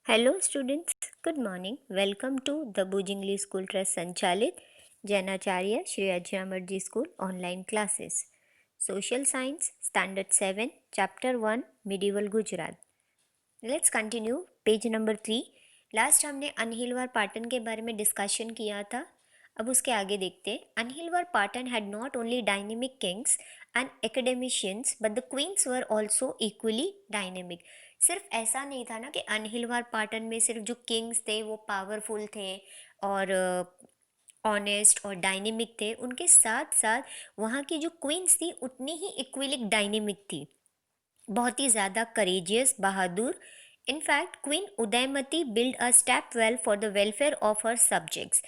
Hello students, good morning. Welcome to the Bhuj English school trust संचालित Jainacharya Shri Ajramath ji school online classes. Social science standard 7 chapter 1 medieval Gujarat. Let's continue page number 3। Last हमने अनहिलवार पाटन के बारे में discussion किया था। अब उसके आगे देखते हैं। Anhilwar Patan had not only dynamic kings and academicians but the queens were also equally dynamic. सिर्फ ऐसा नहीं था ना कि अनहिलवार पाटन में सिर्फ जो किंग्स थे वो पावरफुल थे और ऑनेस्ट और डायनेमिक थे, उनके साथ साथ वहाँ की जो क्वींस थी उतनी ही इक्वली डायनेमिक थी, बहुत ही ज़्यादा courageous, Bahadur. In fact queen Udayamati build a step well for the welfare of her subjects.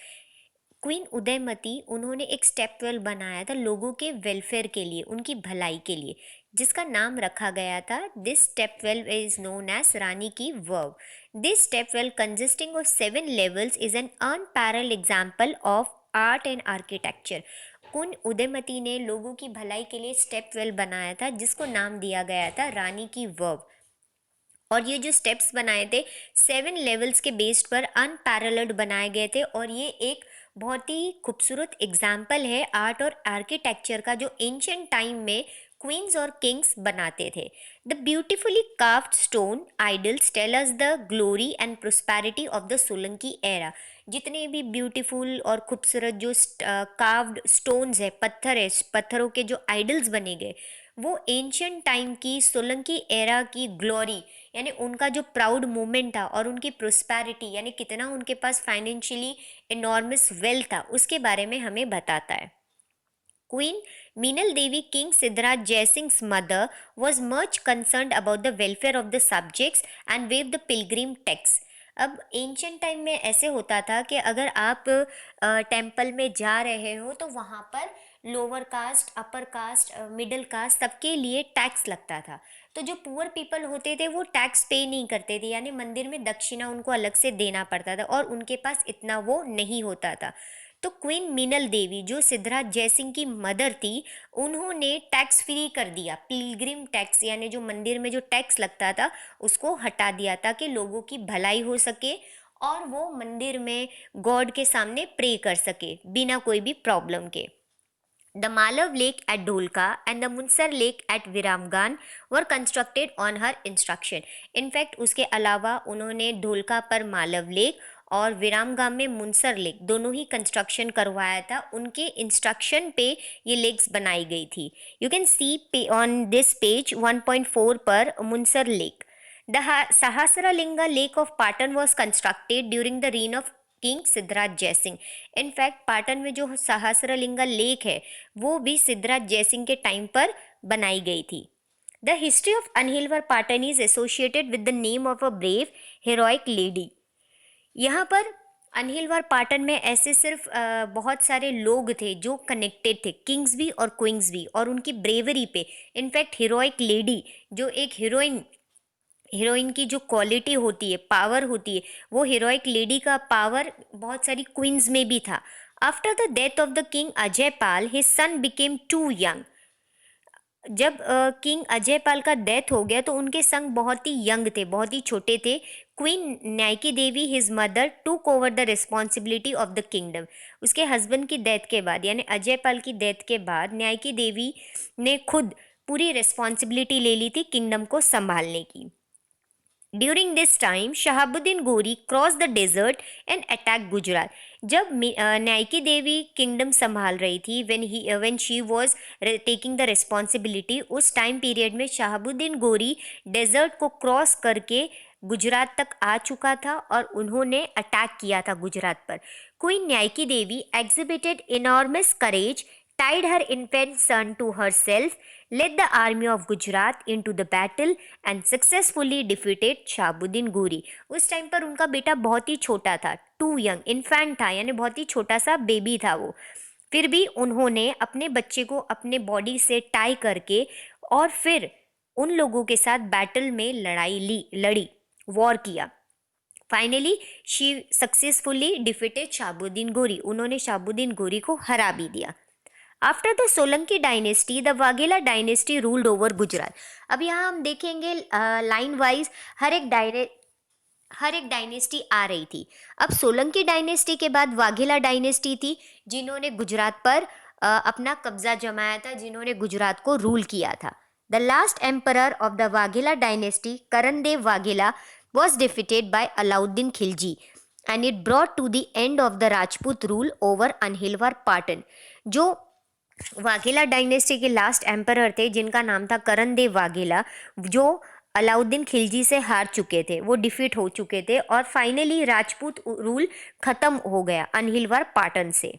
Queen Udayamati, उन्होंने एक स्टेप वेल बनाया था लोगों के वेलफेयर के लिए, उनकी भलाई के लिए, जिसका नाम रखा गया था। This step well is known as Rani ki Vav. This step well consisting of 7 levels is an unparalleled example of art and architecture. Queen Udayamati ने लोगों की भलाई के लिए स्टेप वेल बनाया था जिसको नाम दिया गया था रानी की वर्व। और ये जो स्टेप्स बनाए थे 7 लेवल्स के बेस्ड पर अनपैरेलल्ड बनाए गए थे, और ये एक बहुत ही खूबसूरत एग्जाम्पल है आर्ट और आर्किटेक्चर का जो एंशियंट टाइम में क्वींस और किंग्स बनाते थे। The beautifully carved stone idols tell us the glory and prosperity of the Solanki era. जितने भी ब्यूटीफुल और खूबसूरत जो कार्व्ड स्टोन्स है, पत्थर है, पत्थरों के जो आइडल्स बने गए, वो एंशियंट टाइम की सोलंकी एरा की ग्लोरी, यानी उनका जो प्राउड मोमेंट था, और उनकी प्रोस्पैरिटी यानी कितना उनके पास फाइनेंशियली इनॉर्मस वेल्थ था, उसके बारे में हमें बताता है। Queen Minal Devi, king Siddhraj Jaisingh's mother, was much concerned about the welfare of the subjects and waived the pilgrim tax। अब एंशियंट टाइम में ऐसे होता था कि अगर आप टेम्पल में जा रहे हो तो वहाँ पर lower caste, upper caste, middle caste सबके लिए टैक्स लगता था। तो जो पुअर पीपल होते थे वो टैक्स पे नहीं करते थे, यानी मंदिर में दक्षिणा उनको अलग से देना पड़ता था, और उनके पास इतना वो नहीं होता था। तो क्वीन मीनल देवी, जो सिद्धराज जयसिंह की मदर थी, उन्होंने टैक्स फ्री कर दिया। पिलग्रिम टैक्स यानी जो मंदिर में जो टैक्स लगता था उसको हटा दिया ताकि लोगों की भलाई हो सके और वो मंदिर में गॉड के सामने प्रे कर सके बिना कोई भी प्रॉब्लम के। The Malav Lake at Dholka and the Munsar Lake at Viramgan were constructed on her instruction। In fact उसके अलावा उन्होंने ढोलका पर मालव लेक और विरामगाम में मुनसर लेक दोनों ही कंस्ट्रक्शन करवाया था। उनके इंस्ट्रक्शन पे ये लेक्स बनाई गई थी। You can see on this page 1.4 पर मुनसर lake. The Sahasralinga Lake of Patan was constructed during the reign of king Siddhraj Jaisingh. In fact Patan में जो सहस्रलिंगा लेक है वो भी सिद्धराज जयसिंह के टाइम पर बनाई गई थी। The history of Anhilwar Patan is associated with the name of a brave heroic lady. यहाँ पर अनहिलवार पाटन में ऐसे सिर्फ बहुत सारे लोग थे जो कनेक्टेड थे, किंग्स भी और क्वींस भी, और उनकी ब्रेवरी पे। इनफैक्ट हीरोइक लेडी, जो एक हीरोइन हीरोइन की जो क्वालिटी होती है, पावर होती है, वो हीरोइक लेडी का पावर बहुत सारी क्वींस में भी था। After the death of the king Ajay Pal his son became too young. जब किंग अजय पाल का डेथ हो गया तो उनके संग बहुत ही यंग थे, बहुत ही छोटे थे। Queen Nayaki Devi his mother took over the responsibility of the kingdom. उसके हस्बैंड की डेथ के बाद, यानी अजय पाल की डेथ के बाद, न्यायकी देवी ने खुद पूरी रिस्पॉन्सिबिलिटी ले ली थी किंगडम को संभालने की। During this time Shahabuddin Ghori cross the desert and attack Gujarat. जब न्यायकी देवी किंगडम संभाल रही थी, when she was taking the responsibility, उस टाइम पीरियड में शहाबुद्दीन गोरी डेजर्ट को क्रॉस करके गुजरात तक आ चुका था और उन्होंने अटैक किया था गुजरात पर। Queen Nayaki Devi exhibited enormous courage, tied her infant son to herself, led the army of Gujarat into the battle and successfully defeated Shahabuddin गोरी। उस टाइम पर उनका बेटा बहुत ही छोटा था, टू यंग, इन्फेंट था, यानी बहुत ही छोटा सा बेबी था वो। फिर भी उन्होंने अपने बच्चे को अपने बॉडी से टाई करके और फिर उन लोगों के साथ बैटल में लड़ी, वॉर किया। Finally she successfully defeated Shahabuddin गोरी। उन्होंने शाहबुद्दीन गोरी को हरा भी दिया। After the Solanki dynasty the Vaghela dynasty ruled over Gujarat. अब यहाँ हम देखेंगे लाइन वाइज हर एक हर एक डायनेस्टी आ रही थी। अब सोलंकी डायनेस्टी के बाद वाघेला डायनेस्टी थी, जिन्होंने गुजरात पर अपना कब्जा जमाया था, जिन्होंने गुजरात को रूल किया था। The last emperor of the Vaghela dynasty, Karan Dev Vaghela, was defeated by Alauddin Khilji, and it brought to the end of the Rajput rule over Anhilwar Patan। जो वाघेला डायनेस्टी के लास्ट एम्परर थे, जिनका नाम था करण देव वाघेला, जो अलाउद्दीन खिलजी से हार चुके थे, वो डिफीट हो चुके थे और फाइनली राजपूत रूल खत्म हो गया अनहिलवार पाटन से।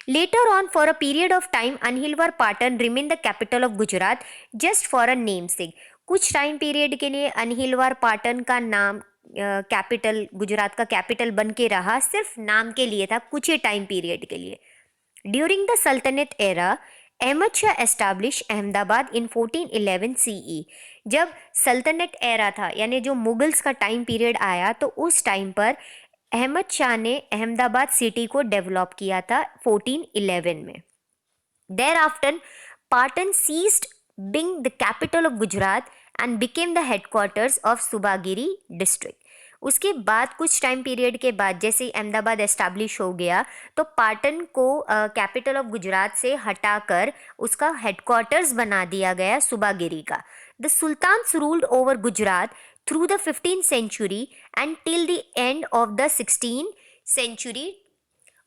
Later on for a period of time Anhilwar Patan remain the capital of Gujarat just for a namesake. कुछ टाइम पीरियड के लिए अनहिलवार पाटन का नाम कैपिटल, गुजरात का कैपिटल बन के रहा, सिर्फ नाम के लिए था, कुछ ही टाइम पीरियड के लिए। ड्यूरिंग द सल्तनत एरा, अहमद शाह एस्टाब्लिश अहमदाबाद इन 1411 CE। जब सल्तनत एरा था, यानी जो मुगल्स का टाइम पीरियड आया, तो उस टाइम पर अहमद शाह ने अहमदाबाद सिटी को डेवलप किया था 1411 में। Thereafter Patan ceased being the capital of Gujarat and became the headquarters of सुबागिरी डिस्ट्रिक्ट। उसके बाद कुछ टाइम पीरियड के बाद जैसे अहमदाबाद एस्टैब्लिश हो गया, तो पाटन को कैपिटल ऑफ गुजरात से हटाकर उसका हेडक्वार्टर्स बना दिया गया सुबागिरी का। The sultans ruled over Gujarat through the 15th century and till the end of the 16th century.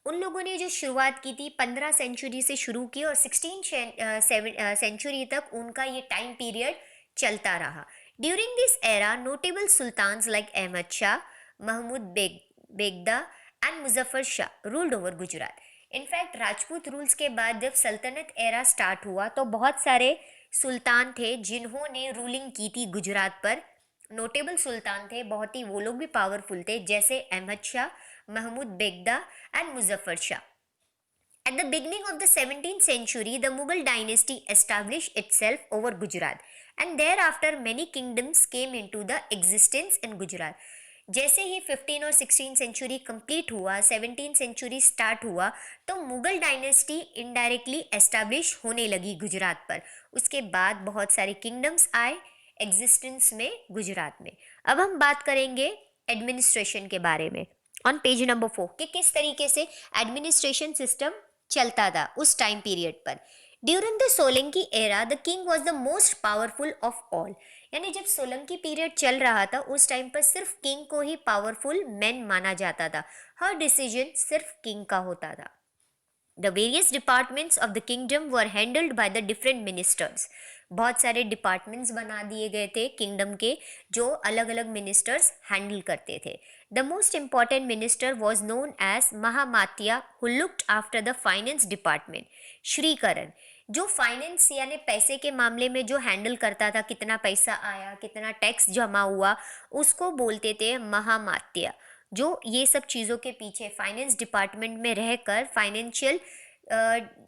उन लोगों ने जो शुरुआत की थी 15 सेंचुरी से शुरू की और 16 सेंचुरी तक उनका ये टाइम पीरियड चलता रहा। During this era notable sultans like Ahmad Shah, Mahmud Begada and Muzaffar Shah ruled over Gujarat. In fact Rajput rules के बाद जब सल्तनत एरा स्टार्ट हुआ तो बहुत सारे सुल्तान थे जिन्होंने रूलिंग की थी गुजरात पर। नोटेबल सुल्तान थे, बहुत ही वो लोग भी पावरफुल थे, जैसे Ahmad Shah, Mahmud बेगदा and Muzaffar Shah. At the beginning of the 17th century, the Mughal dynasty established itself over Gujarat, and thereafter many kingdoms came into the existence in Gujarat. जैसे ही 15 और 16 सेंचुरी कंप्लीट हुआ, 17 सेंचुरी स्टार्ट हुआ, तो Mughal dynasty indirectly establish होने लगी गुजरात पर। उसके बाद बहुत सारे किंगडम्स आए एग्जिस्टेंस में गुजरात में। अब हम बात करेंगे एडमिनिस्ट्रेशन के बारे में ऑन पेज नंबर 4 कि किस तरीके से एडमिनिस्ट्रेशन सिस्टम चलता था उस टाइम पीरियड पर। During the Solanki era the king was the most powerful of all. यानी जब सोलंकी पीरियड चल रहा था उस टाइम पर सिर्फ किंग को ही पावरफुल मैन माना जाता था, हर डिसीजन सिर्फ किंग का होता था। The various departments of the kingdom were handled by the different ministers. बहुत सारे डिपार्टमेंट्स बना दिए गए थे किंगडम के, जो अलग अलग मिनिस्टर्स हैंडल करते थे। The most important minister was known as Mahamatya, who looked after the finance department. Shrikaran जो फाइनेंस यानी पैसे के मामले में जो हैंडल करता था, कितना पैसा आया, कितना टैक्स जमा हुआ, उसको बोलते थे महामात्या, जो ये सब चीज़ों के पीछे फाइनेंस डिपार्टमेंट में रहकर फाइनेंशियल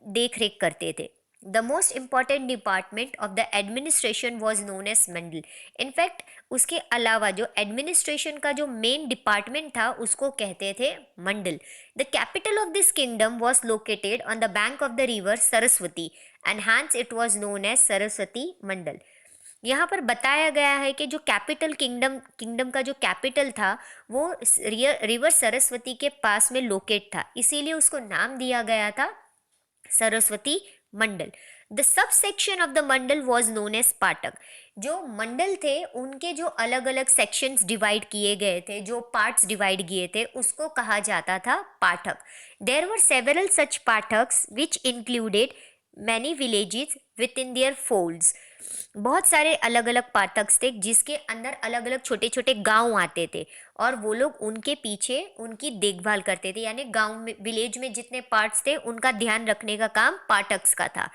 देख रेख करते थे। The most important department of the administration was known as Mandal. In fact उसके अलावा जो एडमिनिस्ट्रेशन का जो मेन डिपार्टमेंट था उसको कहते थे मंडल। The capital of this kingdom was located on the bank of the river Saraswati and hence it was known as Saraswati Mandal. यहाँ पर बताया गया है कि जो कैपिटल किंगडम का जो कैपिटल था वो रिवर सरस्वती के पास में लोकेट था, इसीलिए उसको नाम दिया गया था Saraswati Mandal. The sub section of the mandal was known as pathak. जो मंडल थे उनके जो अलग अलग सेक्शंस डिवाइड किए गए थे, जो पार्ट्स डिवाइड किए थे, उसको कहा जाता था पाठक। There were several such pathaks which included many villages within their folds. बहुत सारे अलग अलग पाठक्स थे जिसके अंदर अलग अलग छोटे छोटे गांव आते थे और वो लोग उनके पीछे उनकी देखभाल करते थे, यानी गांव में विलेज में जितने पार्ट्स थे उनका ध्यान रखने का काम पाठक्स का था।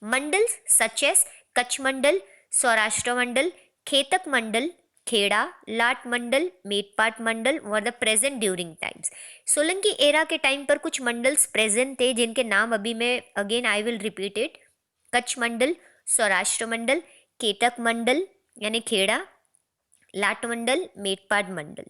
Mandal such as Kutch Mandal, Saurashtra Mandal, Khetak Mandal, Kheda, Lat Mandal, Metpat Mandal were the present during times. Solanki era के टाइम पर कुछ मंडल्स प्रेजेंट थे जिनके नाम अभी मैं again I will repeat it. Kutch Mandal, Saurashtra Mandal, Ketak Mandal यानी खेड़ा, लाट मंडल, मेटपाट मंडल।